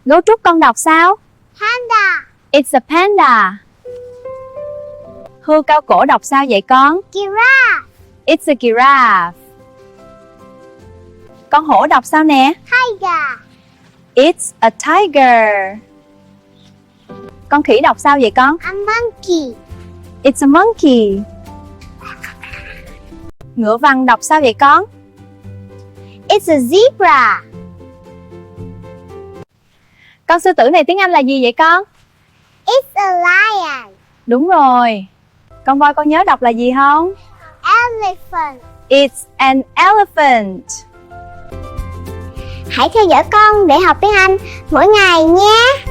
Gấu trúc con đọc sao? Panda. It's a panda. Hươu cao cổ đọc sao vậy con? Giraffe. It's a giraffe. Con hổ đọc sao nè? Tiger. It's a tiger. Con khỉ đọc sao vậy con? A monkey. It's a monkey. Ngựa vằn đọc sao vậy con? It's a zebra. Con sư tử này tiếng Anh là gì vậy con? It's a lion. Đúng rồi. Con voi con nhớ đọc là gì không? Elephant. It's an elephant. Hãy theo dõi con để học tiếng Anh mỗi ngày nhé.